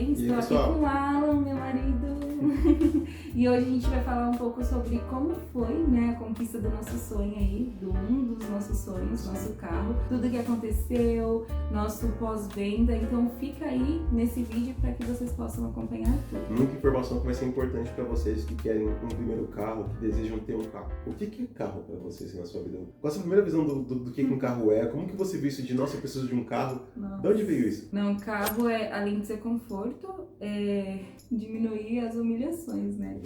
bem? E aí, Estou aqui pessoal? com o Alan, meu marido. E hoje a gente vai falar um pouco sobre como foi, né, a conquista do nosso sonho aí, um dos nossos sonhos, nosso carro, tudo que aconteceu, nosso pós-venda. Então fica aí nesse vídeo para que vocês possam acompanhar tudo. Muita informação que vai ser importante para vocês que querem um primeiro carro, que desejam ter um carro. O que é carro para vocês na sua vida? Qual a sua primeira visão do que um carro é? Como que você viu isso de, nossa, eu preciso de um carro? Nossa. De onde veio isso? Não, carro é, além de ser conforto, é diminuir as humilhações, né?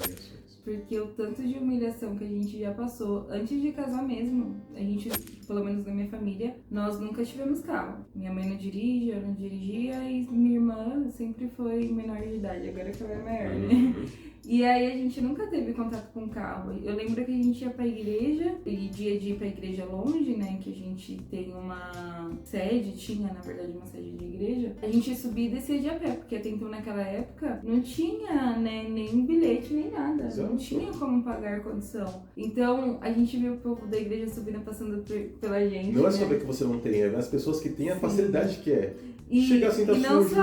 Porque o tanto de humilhação que a gente já passou antes de casar mesmo, a gente, pelo menos na minha família, nós nunca tivemos carro. Minha mãe não dirige, eu não dirigia e minha irmã sempre foi menor de idade, agora que ela é maior, né? E aí a gente nunca teve contato com carro. Eu lembro que a gente ia pra igreja, e dia de ir pra igreja longe, né, que a gente tem uma sede, tinha na verdade uma sede de igreja, a gente subia e descia de a pé, porque até então naquela época não tinha, né, nem bilhete nem nada, não tinha como pagar condição. Então a gente viu o povo da igreja subindo, passando pela gente. Não é só né? ver que você não tem, é ver as pessoas que têm a facilidade que é. E, Chega assim, tá e não sujo.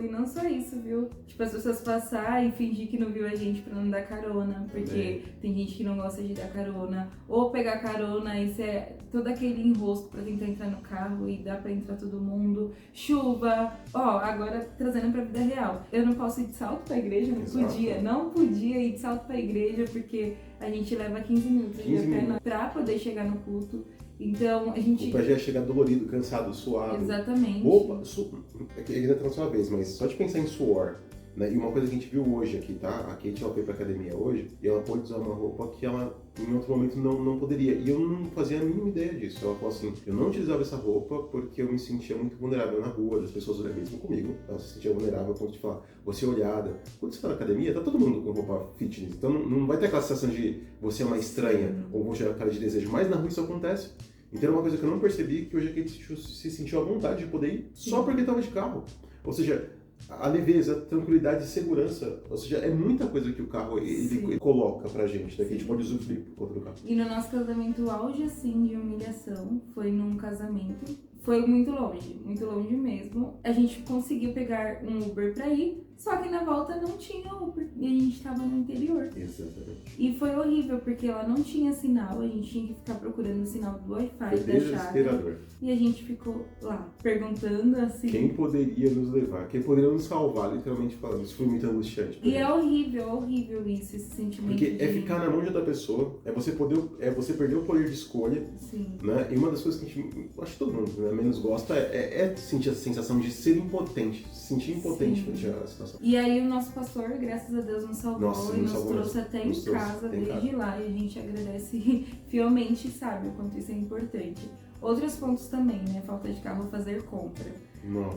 não só isso, viu? Tipo, as pessoas passar e fingir que não viu a gente pra não dar carona, porque tem gente que não gosta de dar carona, ou pegar carona e ser todo aquele enrosco pra tentar entrar no carro e dá pra entrar todo mundo, chuva, ó, agora trazendo pra vida real. Eu não posso ir de salto pra igreja, não podia ir de salto pra igreja, porque a gente leva 15 minutos de pé pra poder chegar no culto. Então, a gente... O pé já ia chegar dolorido, cansado, suado. Exatamente. Opa, ainda tá na sua vez, mas só de pensar em suor, né? E uma coisa que a gente viu hoje aqui, tá? A Kate, ela foi pra academia hoje e ela pôde usar uma roupa que ela, em outro momento, não poderia. E eu não fazia a mínima ideia disso. Ela falou assim, eu não utilizava essa roupa porque eu me sentia muito vulnerável na rua, as pessoas olhavam mesmo comigo, ela se sentia vulnerável a ponto de falar, você é olhada. Quando você tá na academia, tá todo mundo com roupa fitness, então não vai ter aquela sensação de você é uma estranha ou vou gerar cara de desejo, mas na rua isso acontece. Então era uma coisa que eu não percebi, que hoje a Kate se sentiu à vontade de poder ir só porque estava de carro. Ou seja, a leveza, tranquilidade e segurança, ou seja, é muita coisa que o carro ele coloca pra gente, né, que a gente pode usufruir por conta do carro. E no nosso casamento, o auge assim de humilhação foi num casamento, foi muito longe mesmo. A gente conseguiu pegar um Uber pra ir, só que na volta não tinha Uber e a gente tava no interior. Exatamente. E foi horrível, porque lá não tinha sinal, a gente tinha que ficar procurando o sinal do Wi-Fi da chácara. E a gente ficou lá, perguntando assim... Quem poderia nos levar? Quem poderia nos salvar, literalmente falando. Isso foi muito angustiante. E é horrível isso, esse sentimento. Porque é ficar na mão de outra pessoa, é você perder o poder de escolha. Sim. Né? E uma das coisas que a gente, acho que todo mundo, né, menos gosta é sentir a sensação de ser impotente, se sentir impotente frente à situação. E aí o nosso pastor, graças a Deus, nos salvou e nos trouxe até em casa desde lá, e a gente agradece fielmente e sabe o quanto isso é importante. Outros pontos também, né? Falta de carro, fazer compra.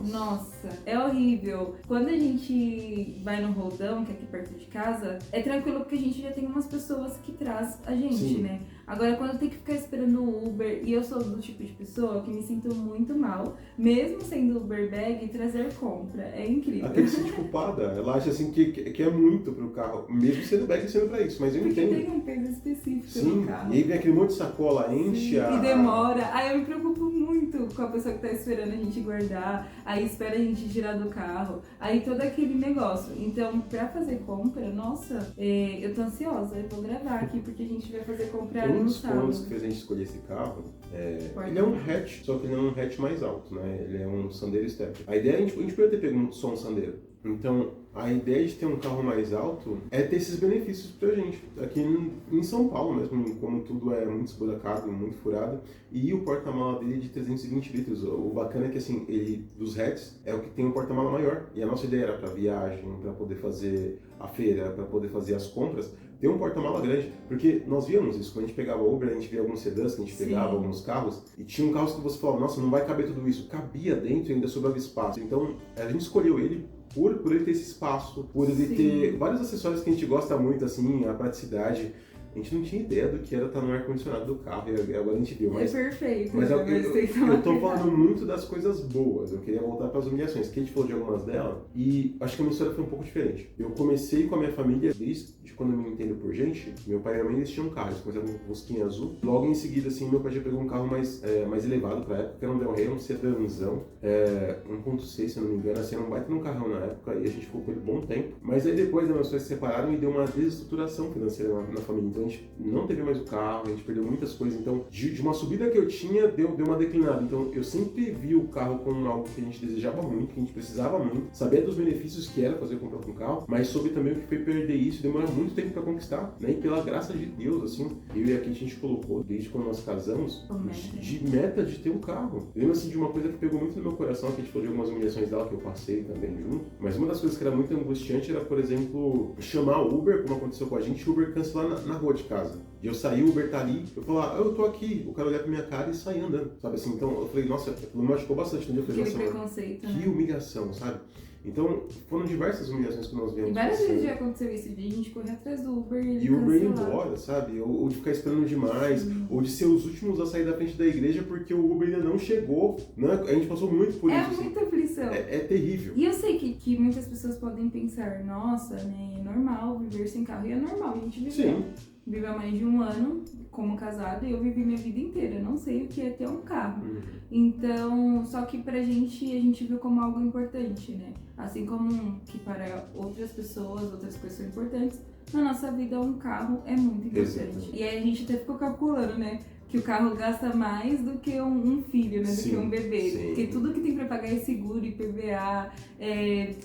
Nossa, é horrível. Quando a gente vai no Roldão, que é aqui perto de casa, é tranquilo porque a gente já tem umas pessoas que traz a gente, né? Agora, quando tem que ficar esperando o Uber, e eu sou do tipo de pessoa que me sinto muito mal, mesmo sendo Uber bag, trazer compra. É incrível. Até se sente culpada. Ela acha assim que é muito pro carro, mesmo sendo bag e sendo pra isso, mas eu entendo. Porque tem um peso específico no carro. E aí vem aquele monte de sacola, enche e demora. Aí eu me preocupo muito com a pessoa que tá esperando a gente guardar, aí espera a gente tirar do carro, aí todo aquele negócio. Então, pra fazer compra, nossa, eu tô ansiosa, eu vou gravar aqui porque a gente vai fazer compra um no dos sábado. pontos que fez a gente escolher esse carro, ele é um hatch, só que ele é um hatch mais alto, né? Ele é um Sandero Step. A ideia, a gente poderia ter pego só um Sandero. Então, a ideia de ter um carro mais alto é ter esses benefícios pra gente. Aqui em São Paulo mesmo, como tudo é muito esburacado, muito furado, e o porta-mala dele é de 320 litros. O bacana é que, assim, ele, dos hatches, é o que tem um porta-mala maior. E a nossa ideia era pra viagem, pra poder fazer a feira, pra poder fazer as compras, ter um porta-mala grande. Porque nós víamos isso, quando a gente pegava Uber, a gente via alguns sedãs, que a gente pegava alguns carros, e tinha um carro que você falava, nossa, não vai caber tudo isso. Cabia dentro e ainda sobrava espaço. Então, a gente escolheu ele por ele ter esse espaço, por ele ter vários acessórios que a gente gosta muito, assim, a praticidade. A gente não tinha ideia do que era estar no ar-condicionado do carro, e agora a gente viu. Mas, é perfeito. mas eu tô cuidado. falando muito das coisas boas. Eu queria voltar para as humilhações, que a gente falou de algumas delas, e acho que a minha história foi um pouco diferente. Eu comecei com a minha família desde quando eu me entendo por gente. Meu pai e minha mãe, eles tinham um carro, eles começaram com um Fusquinha azul. Logo em seguida, assim, meu pai já pegou um carro mais elevado pra época, que era um Del Rey, um sedanzão, 1.6, se eu não me engano, assim, era um baita num carrão na época, e a gente ficou com ele um bom tempo. Mas aí depois, meus pais se separaram e deu uma desestruturação financeira na família. Então a gente não teve mais o carro, a gente perdeu muitas coisas. Então, de uma subida que eu tinha, deu uma declinada. Então, eu sempre vi o carro como algo que a gente desejava muito, que a gente precisava muito, sabia dos benefícios que era fazer comprar um carro, mas soube também o que foi perder isso, demorou muito tempo pra conquistar, né? E pela graça de Deus, assim, eu e a Kate, a gente colocou, desde quando nós casamos, de meta de ter um carro. Eu lembro, assim, de uma coisa que pegou muito no meu coração, que a gente falou de algumas humilhações dela que eu passei também junto, mas uma das coisas que era muito angustiante era, por exemplo, chamar o Uber, como aconteceu com a gente, o Uber cancelar na rua de casa. E eu saí, o Uber tá ali, eu falar, eu tô aqui, o cara olhar pra minha cara e sair andando, sabe assim? Então eu falei, nossa, aquilo me machucou bastante no dia. Eu falei, Aquele nossa, preconceito, que humilhação, sabe? Então, foram diversas humilhações que nós vimos. E várias vezes já aconteceu isso, de a gente correr atrás do Uber e o Uber ir embora, sabe? Ou de ficar esperando demais, ou de ser os últimos a sair da frente da igreja porque o Uber ainda não chegou, né? A gente passou muito por isso. É muita aflição. É terrível. E eu sei que muitas pessoas podem pensar, nossa, né, é normal viver sem carro. E é normal, a gente viveu. Vive há mais de um ano como casado e eu vivi minha vida inteira. Eu não sei o que é ter um carro. Então, só que pra gente, a gente viu como algo importante, né? Assim como que para outras pessoas, outras coisas são importantes, na nossa vida um carro é muito importante. Exatamente. E aí a gente até ficou calculando, né? Que o carro gasta mais do que um filho, né? Do que um bebê. Sim. Porque tudo que tem pra pagar é seguro, IPVA,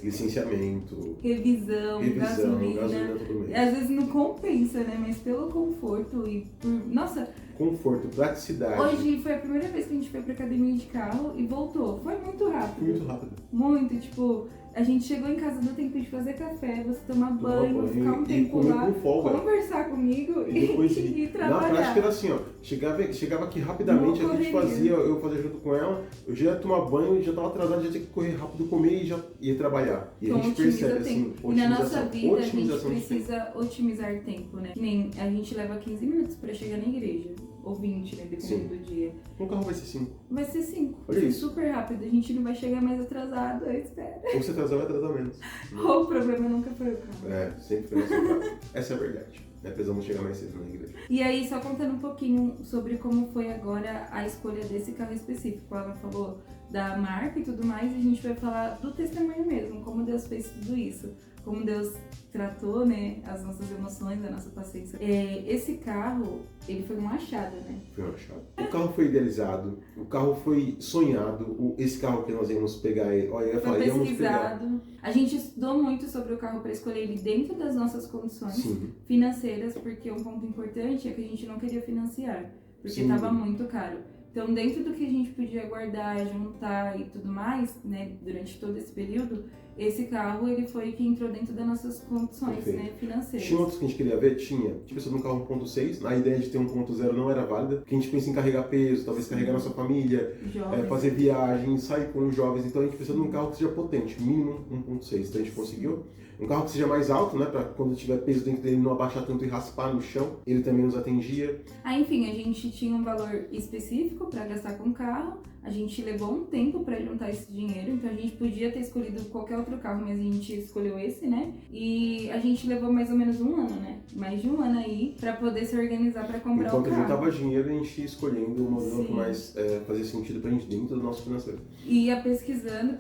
licenciamento, revisão, gasolina. todo mês. Às vezes não compensa, né? Mas pelo conforto e por... Nossa, conforto, praticidade. hoje foi a primeira vez que a gente foi pra academia de carro e voltou. Foi muito rápido. Muito rápido. Muito, tipo... A gente chegou em casa, deu tempo de fazer café, você tomar banho, ficar um tempo lá, conversar comigo e depois ir trabalhar. Na prática era assim, ó, chegava aqui rapidamente, a gente fazia, eu fazia junto com ela, eu já ia tomar banho, já tava atrasado, já tinha que correr rápido, comer e já ia trabalhar. E então, a gente percebe assim, e na nossa vida a gente precisa otimizar tempo, né? Que nem a gente leva 15 minutos pra chegar na igreja. Ou 20, né? Dependendo do dia. Um carro vai ser 5. Vai ser 5. Olha Vai ser isso. super rápido. A gente não vai chegar mais atrasado, eu espero. Ou você atrasar, vai atrasar menos. Ou o problema nunca foi o carro. Sempre foi nosso caso. Essa é a verdade. Precisamos chegar mais cedo na igreja. E aí, só contando um pouquinho sobre como foi agora a escolha desse carro específico. Ela falou da marca e tudo mais, e a gente vai falar do testemunho mesmo, como Deus fez tudo isso. Como Deus tratou, né, as nossas emoções, a nossa paciência. Esse carro, ele foi um achado, né? Foi um achado. O carro foi idealizado, o carro foi sonhado, esse carro que nós íamos pegar, olha, eu ia falar, íamos pegar. A gente estudou muito sobre o carro para escolher ele dentro das nossas condições financeiras, porque um ponto importante é que a gente não queria financiar, porque estava muito caro. Então, dentro do que a gente podia guardar, juntar e tudo mais, né, durante todo esse período, esse carro, ele foi que entrou dentro das nossas condições, né, financeiras. Tinha outros que a gente queria ver? Tinha. Tipo, pensou num carro 1.6, a ideia de ter 1.0 não era válida, porque a gente pensa em carregar peso, talvez carregar nossa família, fazer viagens, sair com os jovens, então a gente precisa de um carro que seja potente, mínimo 1.6, então a gente conseguiu. Um carro que seja mais alto, né, pra quando tiver peso dentro dele não abaixar tanto e raspar no chão, ele também nos atendia. Enfim, a gente tinha um valor específico para gastar com o carro, a gente levou um tempo para juntar esse dinheiro, então a gente podia ter escolhido qualquer outro carro, mas a gente escolheu esse, né? E a gente levou mais ou menos um ano, né? Mais de um ano aí para poder se organizar para comprar o carro. Enquanto juntava dinheiro, a gente ia escolhendo o modelo que mais fazia sentido pra gente dentro do nosso financeiro. E ia pesquisando,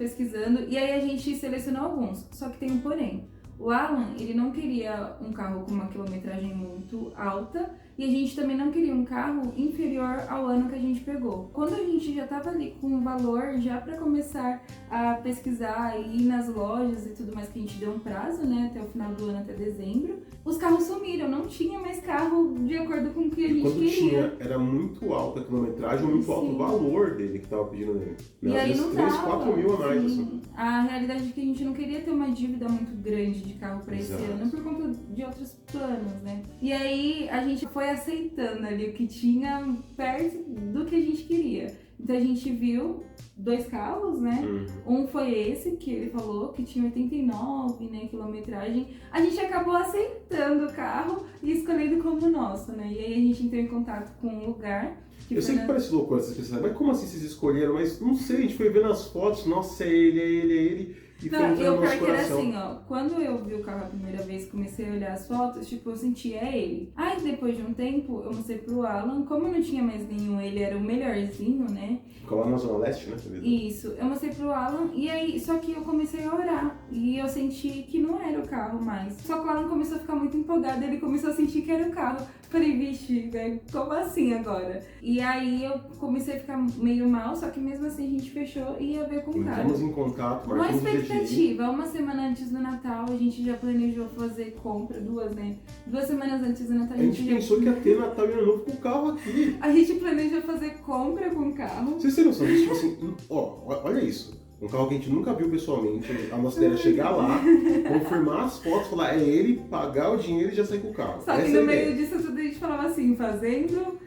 e aí a gente selecionou alguns, só que tem um porém. O Alan, ele não queria um carro com uma quilometragem muito alta e a gente também não queria um carro inferior ao ano que a gente pegou. Quando a gente já estava ali com o valor já para começar a pesquisar e ir nas lojas e tudo mais, que a gente deu um prazo, né, até o final do ano, até dezembro, os carros sumiram, não tinha mais carro de acordo com o que a gente queria. Quando tinha, era muito alta a quilometragem, muito alto o valor dele que estava pedindo nele. E aí não 3, tava, 4 mil a mais, assim. A realidade é que a gente não queria ter uma dívida muito grande de carro para esse ano, por conta de outros planos, né? E aí a gente foi aceitando ali o que tinha perto do que a gente queria. Então a gente viu 2 carros, né? Um foi esse que ele falou, que tinha 89, né, quilometragem. A gente acabou aceitando o carro e escolhendo como nosso, né? E aí a gente entrou em contato com um lugar. Eu sei que parece loucura essas pessoas, mas como assim vocês escolheram? Mas não sei, a gente foi ver nas fotos, nossa, é ele, é ele, é ele. E não, foi entrando no nosso pior que era coração. assim, ó, quando eu vi o carro a primeira vez, comecei a olhar as fotos, tipo, eu senti, é ele. Aí depois de um tempo, eu mostrei pro Alan, como não tinha mais nenhum, ele era o melhorzinho, né? Ficou lá na Zona Leste, né? Isso, eu mostrei pro Alan, e aí, só que eu comecei a orar, e eu senti que não era o carro mais. Só que o Alan começou a ficar muito empolgado, ele começou a sentir que era o carro. Falei, vixe, né? Como assim agora? E aí eu comecei a ficar meio mal, só que mesmo assim a gente fechou e ia ver com o cara. Entramos em contato, Uma marcamos expectativa, uma semana antes do Natal, a gente já planejou fazer compra, 2, né? 2 semanas antes do Natal, A gente pensou que ia ter Natal e Ano Novo com o carro aqui. A gente planejou fazer compra com o carro. Vocês têm noção disso? Tipo assim, olha isso. Um carro que a gente nunca viu pessoalmente. A nossa ideia era chegar lá, confirmar as fotos, falar, é ele, pagar o dinheiro e já sair com o carro. Só que no meio disso tudo a gente falava assim, fazendo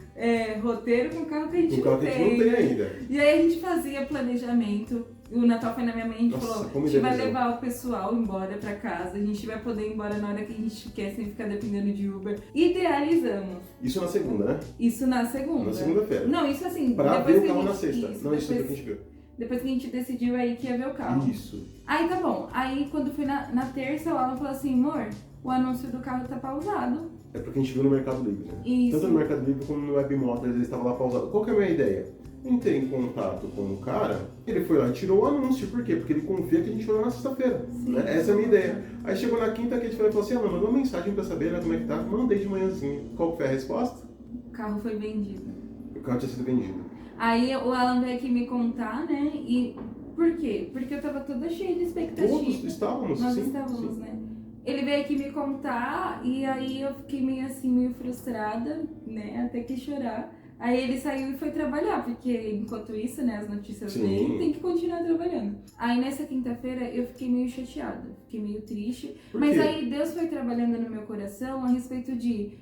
roteiro com o carro que a gente não tem ainda. E aí a gente fazia planejamento. O Natal foi na minha mente, a gente falou, a gente vai levar o pessoal embora pra casa, a gente vai poder ir embora na hora que a gente quer, sem ficar dependendo de Uber. Idealizamos. Isso na segunda, né? Isso na segunda. Na segunda-feira. Não, isso assim... Pra ver o carro na sexta. Isso, não, isso foi o que a gente viu. Depois que a gente decidiu aí que ia ver o carro. Isso. Aí tá bom. Aí quando foi na terça, o Alan falou assim, amor, o anúncio do carro tá pausado. É porque a gente viu no Mercado Livre, né? Isso. Tanto no Mercado Livre como no Webmotors, ele estava lá pausado. Qual que é a minha ideia? Entrei em contato com o cara, ele foi lá e tirou o anúncio. Por quê? Porque ele confia que a gente foi lá na sexta-feira. Né? Essa é a minha ideia. Aí chegou na quinta que a gente falou assim, mandou uma mensagem pra saber, né, como é que tá. Mandei de manhãzinho. Qual foi a resposta? O carro foi vendido. O carro tinha sido vendido. Aí o Alan veio aqui me contar, né? E por quê? Porque eu tava toda cheia de expectativa. Todos estávamos, Nós sim. estávamos, sim. né? Ele veio aqui me contar e aí eu fiquei meio assim, meio frustrada, né? Até que chorar. Aí ele saiu e foi trabalhar, porque enquanto isso, né, as notícias dele tem que continuar trabalhando. Aí nessa quinta-feira eu fiquei meio chateada, fiquei meio triste. Mas aí Deus foi trabalhando no meu coração a respeito de,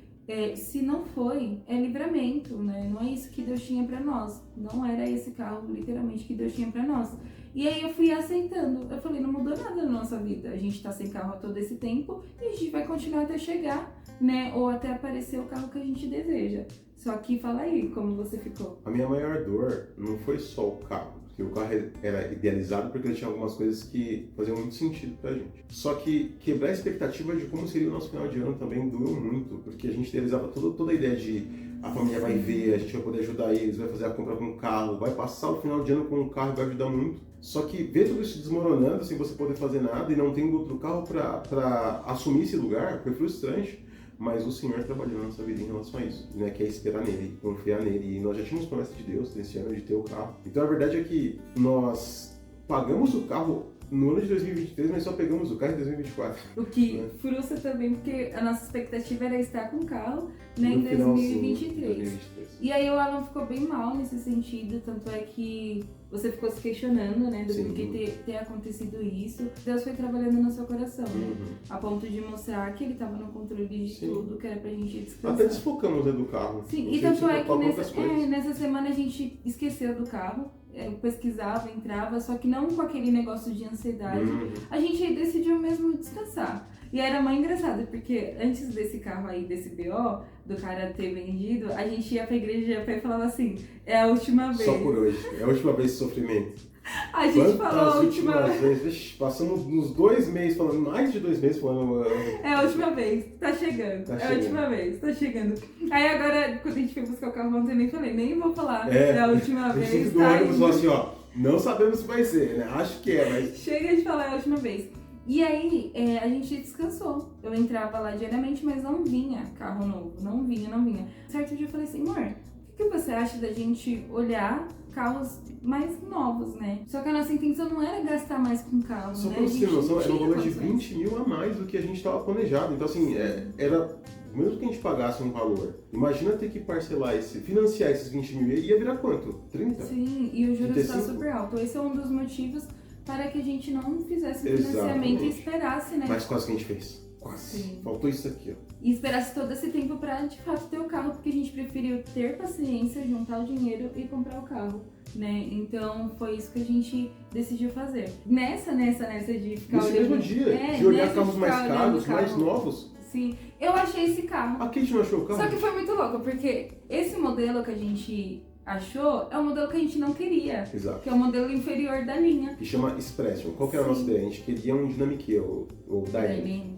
se não foi, é livramento, né? Não é isso que Deus tinha pra nós. Não era esse carro, literalmente, que Deus tinha pra nós. E aí eu fui aceitando. Eu falei, não mudou nada na nossa vida. A gente tá sem carro há todo esse tempo e a gente vai continuar até chegar, né? Ou até aparecer o carro que a gente deseja. Só que fala aí, como você ficou? A minha maior dor não foi só o carro, porque o carro era idealizado porque ele tinha algumas coisas que faziam muito sentido pra gente. Só que quebrar a expectativa de como seria o nosso final de ano também doeu muito, porque a gente idealizava toda a ideia de a família vai ver, a gente vai poder ajudar eles, vai fazer a compra com o carro, vai passar o final de ano com o carro e vai ajudar muito. Só que ver tudo isso desmoronando sem você poder fazer nada e não tendo outro carro pra assumir esse lugar foi frustrante. Mas o Senhor trabalhou na nossa vida em relação a isso, né? Que é esperar nele, confiar nele. E nós já tínhamos promessa de Deus nesse ano de ter o carro. Então a verdade é que nós pagamos o carro no ano de 2023, mas só pegamos o carro em 2024. O que frustra também, porque a nossa expectativa era estar com o carro, né, em final, 2023. E aí o Alan ficou bem mal nesse sentido, tanto é que você ficou se questionando, né, do porquê ter acontecido isso. Deus foi trabalhando no seu coração, né, a ponto de mostrar que ele estava no controle de tudo, que era pra gente descansar. Até desfocamos, né, do carro. Sim, e tanto é que nessa semana a gente esqueceu do carro. Eu pesquisava, entrava, só que não com aquele negócio de ansiedade. A gente decidiu mesmo descansar. E era mais engraçado, porque antes desse carro aí, desse BO, do cara ter vendido, a gente ia pra igreja e falava assim, é a última vez. Só por hoje, é a última vez de sofrimento. A gente falou a última vez. Vixe, passamos uns 2 meses falando, mais de 2 meses falando. É a última vez, tá chegando. A última vez, tá chegando. Aí agora, quando a gente foi buscar o carro ontem, eu nem falei, nem vou falar. É a última vez. A gente do ônibus falou assim, ó, não sabemos se vai ser, né? Acho que é, mas. Chega de falar, é a última vez. E aí, a gente descansou. Eu entrava lá diariamente, mas não vinha carro novo. Não vinha. Certo dia eu falei assim, amor, o que você acha da gente olhar carros mais novos, né? Só que a nossa intenção não era gastar mais com carro, só né? Só pra você ter noção, era um valor de 20 mil a mais do que a gente estava planejado. Então, assim, era... Mesmo que a gente pagasse um valor, imagina ter que parcelar financiar esses 20 mil, ia virar quanto? 30? Sim, e o juros está super alto. Esse é um dos motivos para que a gente não fizesse Exatamente. financiamento e esperasse, né? Mas quase que a gente fez. Quase. Sim. Faltou isso aqui, ó. E esperasse todo esse tempo pra, de fato, ter o carro, porque a gente preferiu ter paciência, juntar o dinheiro e comprar o carro, né? Então, foi isso que a gente decidiu fazer. Nessa de ficar Nesse olhando... mesmo dia, de olhar nessa carros de mais ficar caros, olhando mais carro. novos. Sim, eu achei esse carro. A Kate não achou o carro? Só que foi muito louco, porque esse modelo que a gente achou é o modelo que a gente não queria. Exato. Que é o modelo inferior da linha. Que chama Expression. Qual que era a nossa ideia? A gente queria um Dynamic ou Dynamic.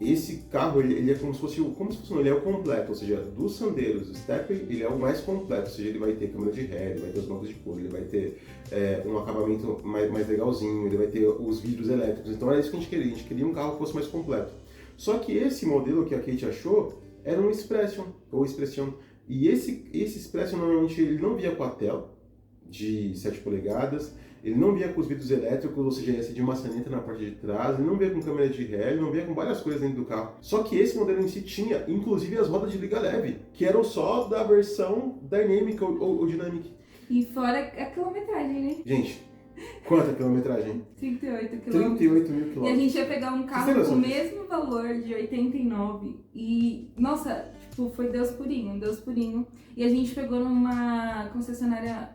Esse carro, ele é como se fosse ele é o completo, ou seja, dos Sandeiros, o Step, ele é o mais completo, ou seja, ele vai ter câmera de ré, ele vai ter os bancos de couro, ele vai ter um acabamento mais legalzinho, ele vai ter os vidros elétricos, então era isso que a gente queria um carro que fosse mais completo. Só que esse modelo que a Kate achou era um Expression, ou Expression, e esse Expression normalmente ele não via com a tela de 7 polegadas, ele não vinha com os vidros elétricos, ou seja, ia ser de maçaneta na parte de trás, ele não vinha com câmera de ré, ele não vinha com várias coisas dentro do carro. Só que esse modelo em si tinha, inclusive, as rodas de liga leve, que eram só da versão Dynamic ou Dynamic. E fora a quilometragem, né? Gente, quanta quilometragem? 38 quilômetros. 38 mil E a quilômetros. gente ia pegar um carro com o mesmo valor de 89. E, nossa, tipo, foi Deus purinho. E a gente pegou numa concessionária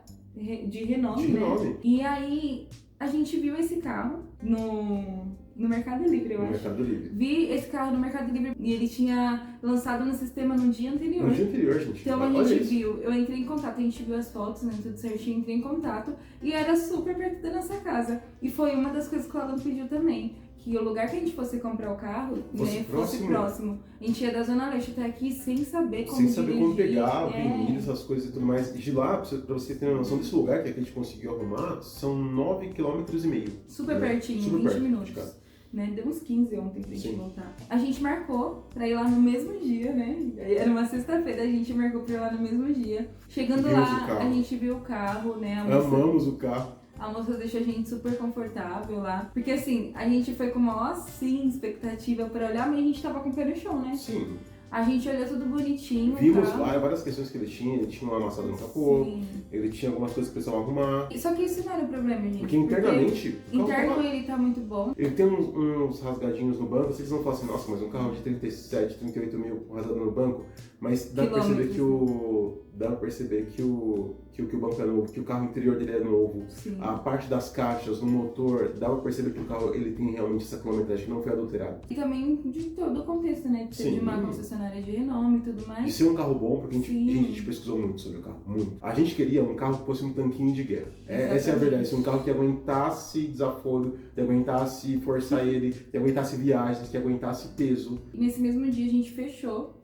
de renome, né? E aí a gente viu esse carro no Mercado Livre, eu acho. Mercado Livre. Vi esse carro no Mercado Livre e ele tinha lançado no sistema no dia anterior. No dia anterior, gente. Então a gente viu, eu entrei em contato, a gente viu as fotos, né, tudo certinho, entrei em contato e era super perto da nossa casa. E foi uma das coisas que o Alan pediu também, que o lugar que a gente fosse comprar o carro fosse próximo. A gente ia da Zona Leste até aqui sem saber como dirigir. Sem saber como pegar, avenida, essas coisas e tudo mais. E de lá, pra você ter uma noção desse lugar que a gente conseguiu arrumar, são 9,5 km. Super pertinho, super 20 perto, minutos. Né? Deu uns 15 ontem pra gente voltar. A gente marcou pra ir lá no mesmo dia, né? Era uma sexta-feira, a gente marcou pra ir lá no mesmo dia. Chegando lá, a gente viu o carro, né? Amamos o carro. A moça deixou a gente super confortável lá. Porque assim, a gente foi com uma expectativa pra olhar, mas a gente tava com o pé no chão, né? Sim. A gente olhou tudo bonitinho. Vimos várias questões que ele tinha uma amassada no capô, Sim. ele tinha algumas coisas que precisavam arrumar. Só que isso não era o problema, gente. Porque internamente... Interno ele tá muito bom. Ele tem uns rasgadinhos no banco, vocês vão falar assim, nossa, mas um carro de 37, 38 mil rasgado no banco, mas dá pra perceber que o banco é novo, que o carro interior dele é novo. Sim. A parte das caixas, no motor, dá pra perceber que o carro ele tem realmente essa quilometragem que não foi adulterada. E também de todo o contexto, né? De ser de uma concessionária de renome e tudo mais. De ser um carro bom, porque a gente pesquisou muito sobre o carro, muito. A gente queria um carro que fosse um tanquinho de guerra. Essa é a verdade, um carro que aguentasse desaforo, que aguentasse forçar ele, que aguentasse viagens, que aguentasse peso. E nesse mesmo dia a gente fechou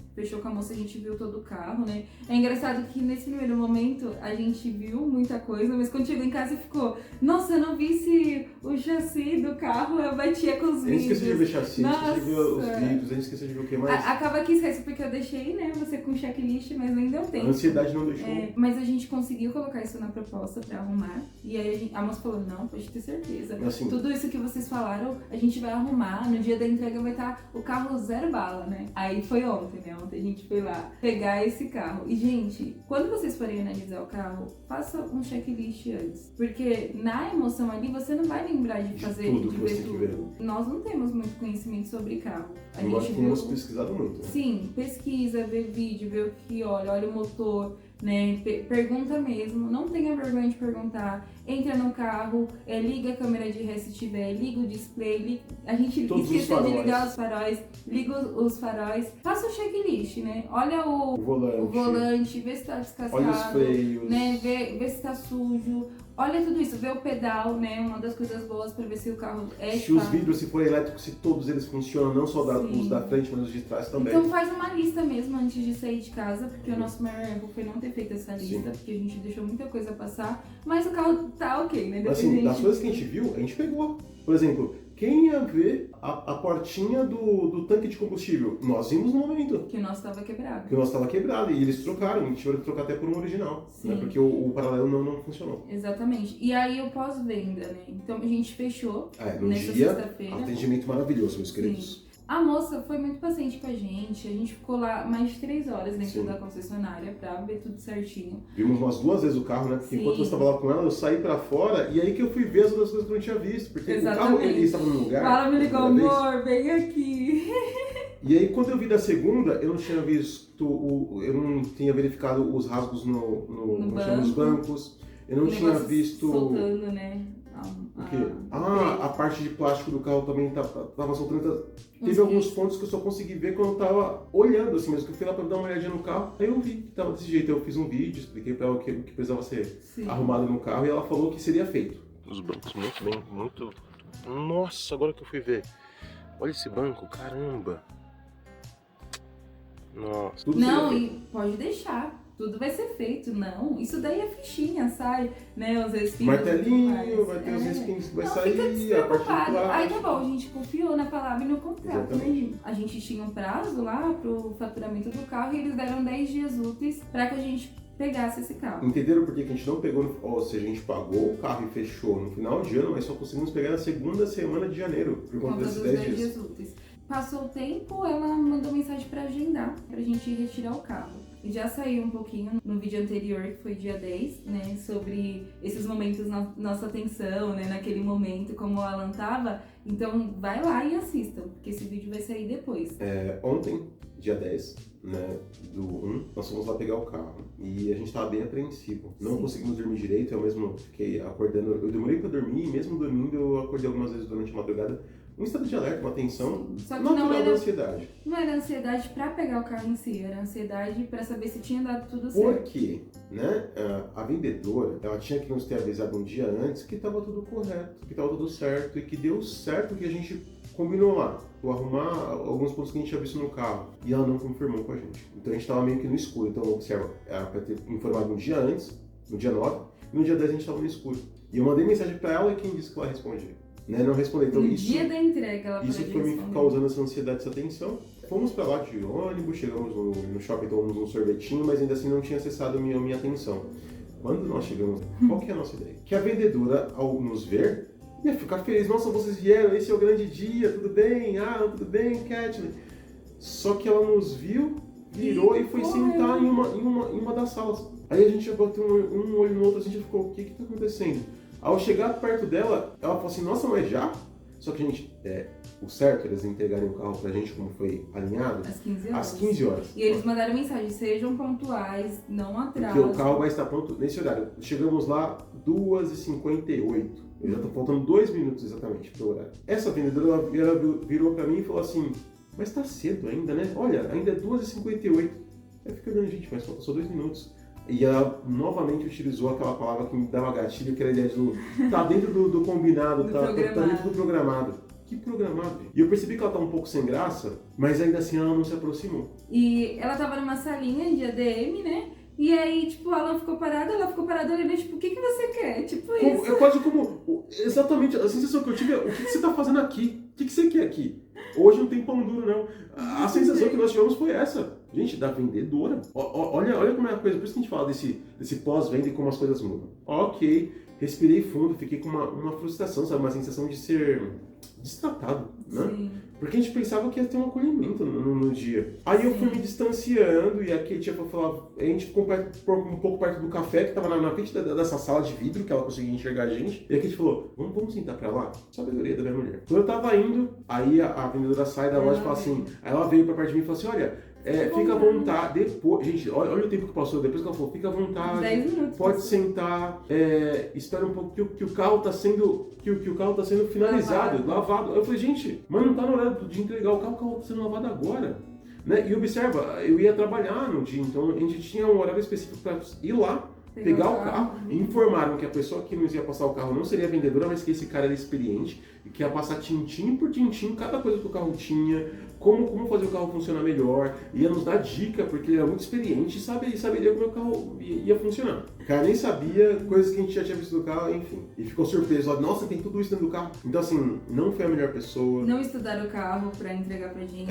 com a moça, a gente viu todo o carro, né? É engraçado que nesse primeiro momento a gente viu muita coisa, mas quando chegou em casa ficou, nossa, eu não vi se o chassi do carro batia com os vidros. A gente esqueceu de ver chassi, a gente esqueceu de ver os vidros, a gente esqueceu de ver o que mais. Acaba que esquece, porque eu deixei, né, você com checklist, mas nem deu tempo. A ansiedade não deixou. Mas a gente conseguiu colocar isso na proposta pra arrumar, e aí a moça falou, não, pode ter certeza. Assim, tudo isso que vocês falaram, a gente vai arrumar, no dia da entrega vai estar o carro 0 bala, né? Aí foi ontem, né? Ontem a gente foi lá pegar esse carro. E, gente, quando vocês forem analisar o carro, faça um checklist antes. Porque na emoção ali, você não vai lembrar de fazer, de ver tudo. Nós não temos muito conhecimento sobre carro. A gente temos pesquisado muito, né? Sim, pesquisa, vê vídeo, vê o que olha o motor, né? Pergunta mesmo, não tenha vergonha de perguntar. Entra no carro, liga a câmera de ré se tiver, liga o display, a gente esqueceu de ligar os faróis, liga os faróis, faça o checklist, né? Olha o volante, vê se tá descascado, olha os freios, né? Vê se tá sujo. Olha tudo isso, vê o pedal, né? Uma das coisas boas pra ver se o carro se os vidros, se for elétrico, se todos eles funcionam, não só os da frente, mas os de trás também. Então faz uma lista mesmo antes de sair de casa, porque o nosso maior erro foi não ter feito essa lista, porque a gente deixou muita coisa passar, mas o carro tá ok, né? Assim, das coisas que a gente viu, a gente pegou. Por exemplo, quem ia ver a portinha do tanque de combustível? Nós vimos no momento. Que o nosso estava quebrado. Que o nosso estava quebrado e eles trocaram, a gente tiveram que trocar até por um original, né? Porque o paralelo não funcionou. Exatamente. E aí o pós-venda, né? Então a gente fechou no nessa dia, sexta-feira. atendimento maravilhoso, meus queridos. Sim. A moça foi muito paciente com a gente ficou lá mais de 3 horas dentro Sim. da concessionária pra ver tudo certinho. Vimos umas 2 vezes o carro, né? Porque Sim. enquanto você estava lá com ela, eu saí pra fora e aí que eu fui ver as outras coisas que eu não tinha visto. Porque Exatamente. o carro, ele estava num lugar... O Alan me ligou, primeira vez. amor, vem aqui. E aí, quando eu vi da segunda, eu não tinha visto, eu não tinha verificado os rasgos no chão dos bancos, eu não O tinha negócio visto... soltando, né? O quê? A parte de plástico do carro também tava soltando. Teve alguns pontos que eu só consegui ver quando eu tava olhando, assim, mesmo que eu fui lá pra dar uma olhadinha no carro, aí eu vi que tava desse jeito. Eu fiz um vídeo, expliquei pra ela o que precisava ser arrumado no carro e ela falou que seria feito. Os bancos muito bem, muito... Nossa, agora que eu fui ver. Olha esse banco, caramba. Nossa. Tudo não, e pode deixar. Tudo vai ser feito, não. Isso daí é fichinha, sai, né? Os respingos. Martelinho, vai ter os respingos que vai sair, a parte de plástico. Aí tá bom, a gente confiou na palavra e no contrato, né? A gente tinha um prazo lá pro faturamento do carro e eles deram 10 dias úteis pra que a gente pegasse esse carro. Entenderam por que a gente não pegou, ou seja, a gente pagou o carro e fechou no final de ano, mas só conseguimos pegar na segunda semana de janeiro, por conta desses 10 dias úteis. Passou o tempo, ela mandou mensagem pra agendar, pra gente ir retirar o carro. E já saiu um pouquinho no vídeo anterior, que foi dia 10, né, sobre esses momentos na nossa atenção, né, naquele momento, como o Alan tava. Então vai lá e assistam, porque esse vídeo vai sair depois. Ontem, dia 10, né, do 1, nós fomos lá pegar o carro e a gente tava bem apreensivo. Não conseguimos dormir direito, eu mesmo fiquei acordando, eu demorei pra dormir e mesmo dormindo eu acordei algumas vezes durante a madrugada. Um estado de alerta, uma tensão natural da ansiedade. Não era ansiedade pra pegar o carro em si, era ansiedade pra saber se tinha dado tudo certo. Porque, né, a vendedora, ela tinha que nos ter avisado um dia antes que estava tudo correto, que estava tudo certo e que deu certo o que a gente combinou lá. Vou arrumar alguns pontos que a gente tinha visto no carro. E ela não confirmou com a gente. Então a gente estava meio que no escuro. Então, observa, ela para ter informado um dia antes, no dia 9, e no dia 10 a gente estava no escuro. E eu mandei mensagem para ela e quem disse que ela respondia? Né, não respondeu. Então, no dia da entrega, ela isso foi me causando essa ansiedade, essa tensão. Fomos pra lá de ônibus, chegamos no shopping, tomamos um sorvetinho, mas ainda assim não tinha acessado a minha atenção. Quando nós chegamos, qual que é a nossa ideia? Que a vendedora, ao nos ver, ia ficar feliz. Nossa, vocês vieram, esse é o grande dia, tudo bem? Ah, tudo bem, Kathleen? Só que ela nos viu, virou e foi sentar em uma das salas. Aí a gente bateu um olho no outro, a gente ficou, o que tá acontecendo? Ao chegar perto dela, ela falou assim, nossa, mas já? Só que, gente, o certo, eles entregarem o carro pra gente, como foi alinhado, às 15 horas. E eles mandaram mensagem, sejam pontuais, não atrasem. Porque o carro vai estar pronto nesse horário. Chegamos lá 2h58. Eu já tô faltando 2 minutos exatamente pro horário. Essa vendedora, ela virou pra mim e falou assim, mas tá cedo ainda, né? Olha, ainda é 2h58. Eu fiquei olhando, gente, mas falta só 2 minutos. E ela novamente utilizou aquela palavra que me dava gatilho, que era a ideia de tá dentro do combinado, tá dentro do programado. Que programado, gente? E eu percebi que ela tá um pouco sem graça, mas ainda assim ela não se aproximou. E ela tava numa salinha de ADM, né? E aí, tipo, ela ficou parada olhando, tipo, o que você quer? Tipo isso. É quase como, exatamente, a sensação que eu tive é, o que você tá fazendo aqui? O que você quer aqui? Hoje não tem pão duro, não. A sensação que nós tivemos foi essa. Gente, da vendedora. Olha como é a coisa. Por isso que a gente fala desse pós-venda e como as coisas mudam. Ok, respirei fundo, fiquei com uma frustração, sabe? Uma sensação de ser destratado, né? Sim. Porque a gente pensava que ia ter um acolhimento no dia. Aí eu fui me distanciando e a Kate ia falar, a gente ficou um pouco perto do café, que estava na frente dessa sala de vidro, que ela conseguia enxergar a gente. E a Kate falou, vamos sentar pra lá? Sabedoria da minha mulher. Quando eu tava indo, aí a vendedora sai da loja e fala assim, aí ela veio pra perto de mim e falou assim, olha, fica à vontade, depois, gente, olha o tempo que passou, depois que ela falou, fica à vontade, 10 minutos, pode sentar, espera um pouco que o carro tá sendo, que o carro tá sendo finalizado, lavado. Eu falei, gente, mas não tá no horário de entregar o carro tá sendo lavado agora. Né? E observa, eu ia trabalhar no dia, então a gente tinha um horário específico para ir lá, pegar o carro, e informaram que a pessoa que nos ia passar o carro não seria a vendedora, mas que esse cara era experiente e que ia passar tintim por tintim cada coisa que o carro tinha, como fazer o carro funcionar melhor, ia nos dar dica, porque ele era muito experiente e saberia como o carro ia funcionar. O cara nem sabia coisas que a gente já tinha visto no carro, enfim. E ficou surpreso, ó, nossa, tem tudo isso dentro do carro. Então assim, não foi a melhor pessoa. Não estudaram o carro pra entregar pra gente.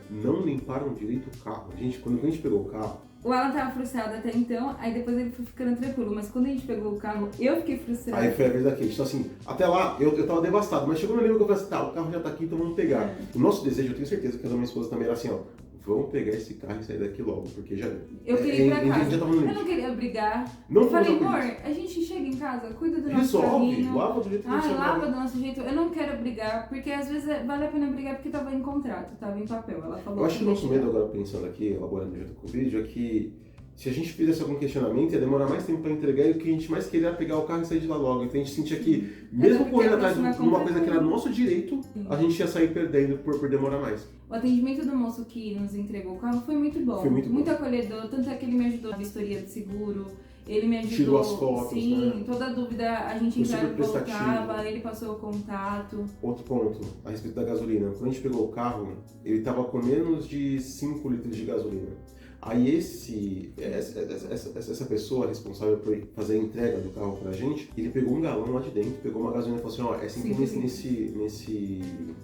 Não limparam direito o carro. Gente, quando a gente pegou o carro, O Alan tava frustrado até então, aí depois ele foi ficando tranquilo. Mas quando a gente pegou o carro, eu fiquei frustrada. Aí foi a vez da Kate. Então assim, até lá eu tava devastado, mas chegou no nível que eu falei assim, tá, o carro já tá aqui, então vamos pegar. O nosso desejo, eu tenho certeza que a minha esposa também era assim, ó, vamos pegar esse carro e sair daqui logo, porque já... Eu queria ir pra casa. Já tava no Eu limite. não queria brigar. Não Eu falei, fomos amor, a gente chega em casa, cuida do nosso Resolve, carrinho. lava do jeito que você Lava do nosso jeito. Eu não quero brigar, porque às vezes vale a pena brigar porque tava em contrato, tava em papel. Ela falou. Eu acho que o nosso deixa. medo agora, pensando aqui, elaborando junto com o vídeo, é que se a gente fizesse algum questionamento, ia demorar mais tempo para entregar e o que a gente mais queria era pegar o carro e sair de lá logo. Então a gente sentia que, mesmo correndo atrás de uma coisa que era nosso direito, a gente ia sair perdendo por demorar mais. O atendimento do moço que nos entregou o carro foi muito bom. Foi muito bom. Acolhedor, tanto é que ele me ajudou na vistoria do seguro, ele me ajudou. Tirou as fotos, sim, né? Toda dúvida a gente Foi entrava e super prestativo. colocava, ele passou o contato. Outro ponto, a respeito da gasolina. Quando a gente pegou o carro, ele estava com menos de 5 litros de gasolina. Aí essa pessoa responsável por fazer a entrega do carro pra gente, ele pegou um galão lá de dentro, pegou uma gasolina e falou assim, ó, é sempre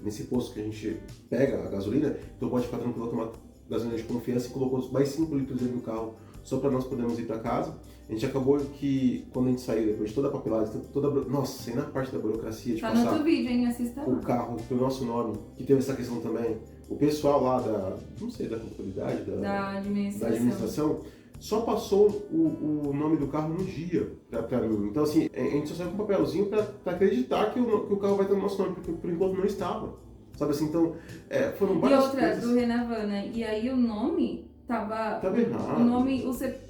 nesse posto que a gente pega a gasolina, então pode ficar tranquilo, tomar gasolina de confiança, e colocou mais 5 litros dentro do carro, só para nós podermos ir para casa. A gente acabou que, quando a gente saiu, depois de toda a papelagem, nossa, sem na parte da burocracia de Tá no passar outro vídeo, hein? Assista o lá. carro pelo nosso nome, que teve essa questão também, o pessoal lá não sei, da contabilidade, da administração, só passou o nome do carro no dia pra mim. Então assim, a gente só saiu com um papelzinho pra acreditar que o carro vai ter o nosso nome, porque por enquanto não estava. Sabe assim, então, foram várias coisas. E outra, do Renavan, né? E aí o nome tava errado. O nome,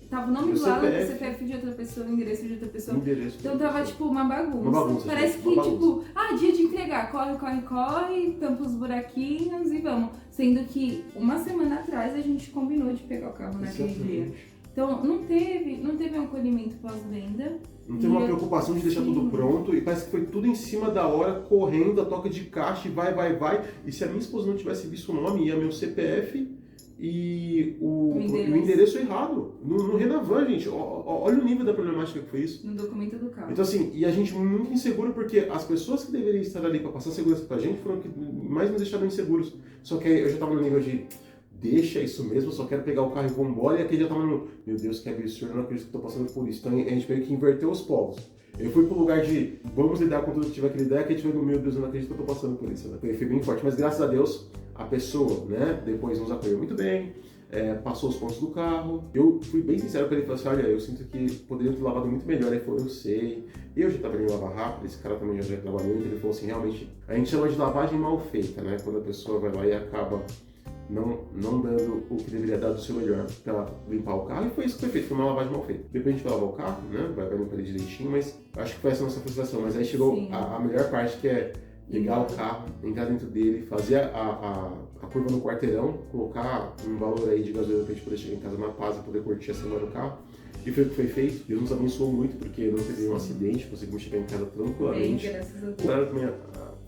tava o nome do lado do CPF. CPF de outra pessoa, o endereço de outra pessoa. Endereço. Então tava tipo uma bagunça. Uma bagunça, Parece gente, que, uma tipo, dia de entregar, corre, tampa os buraquinhos e vamos. Sendo que uma semana atrás a gente combinou de pegar o carro naquele dia. Então não teve um acolhimento pós-venda. Não teve uma preocupação de deixar tudo pronto, e parece que foi tudo em cima da hora, correndo, a toca de caixa, e vai. E se a minha esposa não tivesse visto o nome, ia meu CPF e o endereço errado. No Renavan, gente. Olha o nível da problemática que foi isso. No documento do carro. Então assim, e a gente muito inseguro, porque as pessoas que deveriam estar ali para passar segurança pra gente foram que mais nos deixaram inseguros. Só que aí eu já tava no nível de... Deixa isso mesmo, eu só quero pegar o carro e vou embora. E aqui já tava no... Meu Deus, que absurdo, eu não acredito que eu tô passando por isso. Então a gente meio que inverteu os povos. Eu fui pro lugar de vamos lidar com tudo que tiver que lidar, que a gente veio no meu Deus, eu não acredito que eu tô passando por isso. Né? Foi bem forte, mas graças a Deus, a pessoa, né, depois nos apoiou muito bem, passou os pontos do carro. Eu fui bem sincero pra ele, falei assim, olha, eu sinto que poderia ter lavado muito melhor. Ele falou, eu sei. Eu já trabalhei em lavar rápido, esse cara também já trabalhou, então ele falou assim, realmente, a gente chama de lavagem mal feita, né, quando a pessoa vai lá e acaba não dando o que deveria dar do seu melhor para limpar o carro, e foi isso que foi feito, foi uma lavagem mal feita. Depois a gente vai lavar o carro, né, vai limpar ele direitinho, mas acho que foi essa a nossa frustração. Mas aí chegou a melhor parte, que é pegar o carro, entrar dentro dele, fazer a curva no quarteirão, colocar um valor aí de gasolina pra gente poder chegar em casa na paz e poder curtir a semana no carro. E foi o que foi feito. Deus nos abençoou muito, porque não teve nenhum acidente, conseguimos chegar em casa tranquilamente. Graças a Deus. O horário também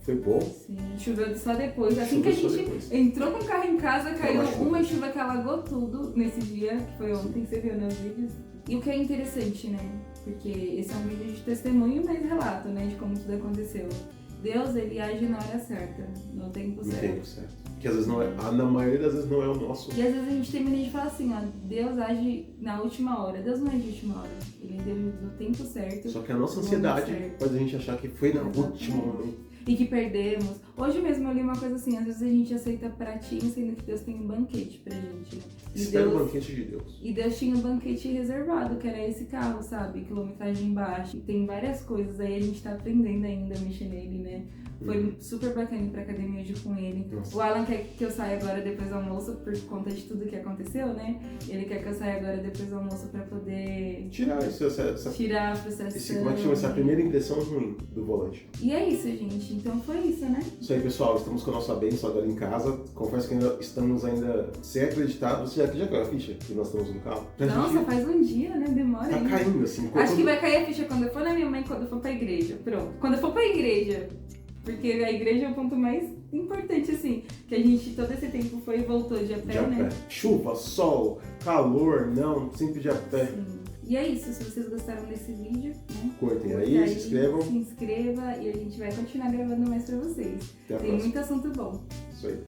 foi bom. Sim, choveu só depois. Assim que a gente entrou com o carro em casa, caiu uma chuva que alagou tudo nesse dia, que foi ontem, você viu nos vídeos. E o que é interessante, né? Porque esse é um vídeo de testemunho, mas relato, né? De como tudo aconteceu. Deus, ele age na hora certa, no tempo certo. No tempo certo. Que às vezes não é, na maioria das vezes não é o nosso. E às vezes a gente termina de falar assim, ó, Deus age na última hora. Deus não é de última hora, ele é no tempo certo. Só que a nossa ansiedade faz a gente achar que foi na última momento. E que perdemos. Hoje mesmo eu li uma coisa assim, às vezes a gente aceita pratinho, sendo que Deus tem um banquete pra gente. Espera o banquete de Deus. E Deus tinha um banquete reservado, que era esse carro, sabe? Quilometragem baixa. E tem várias coisas aí, a gente tá aprendendo ainda a mexer nele, né? Foi super bacana ir pra academia hoje com ele. Nossa. O Alan quer que eu saia agora depois do almoço, por conta de tudo que aconteceu, né? Ele quer que eu saia agora depois do almoço pra poder... Tirar a frustração. Como é que chama? Essa primeira impressão ruim do volante. E é isso, gente. Então foi isso, né? Isso aí, pessoal. Estamos com a nossa bênção agora em casa. Confesso que estamos ainda sem acreditar. Você já caiu a ficha que nós estamos no carro? Nossa, faz um dia, né? Demora tá ainda. Tá caindo, assim. Acho que vai cair a ficha quando eu for na minha mãe, quando eu for pra igreja. Pronto. Quando eu for pra igreja. Porque a igreja é o ponto mais importante, assim. Que a gente, todo esse tempo, foi e voltou de a pé, né? Chuva, sol, calor, não. Sempre de a pé. Sim. E é isso. Se vocês gostaram desse vídeo, né? Curtem aí, se inscrevam. Se inscreva e a gente vai continuar gravando mais pra vocês. Tem muito assunto bom. Isso aí.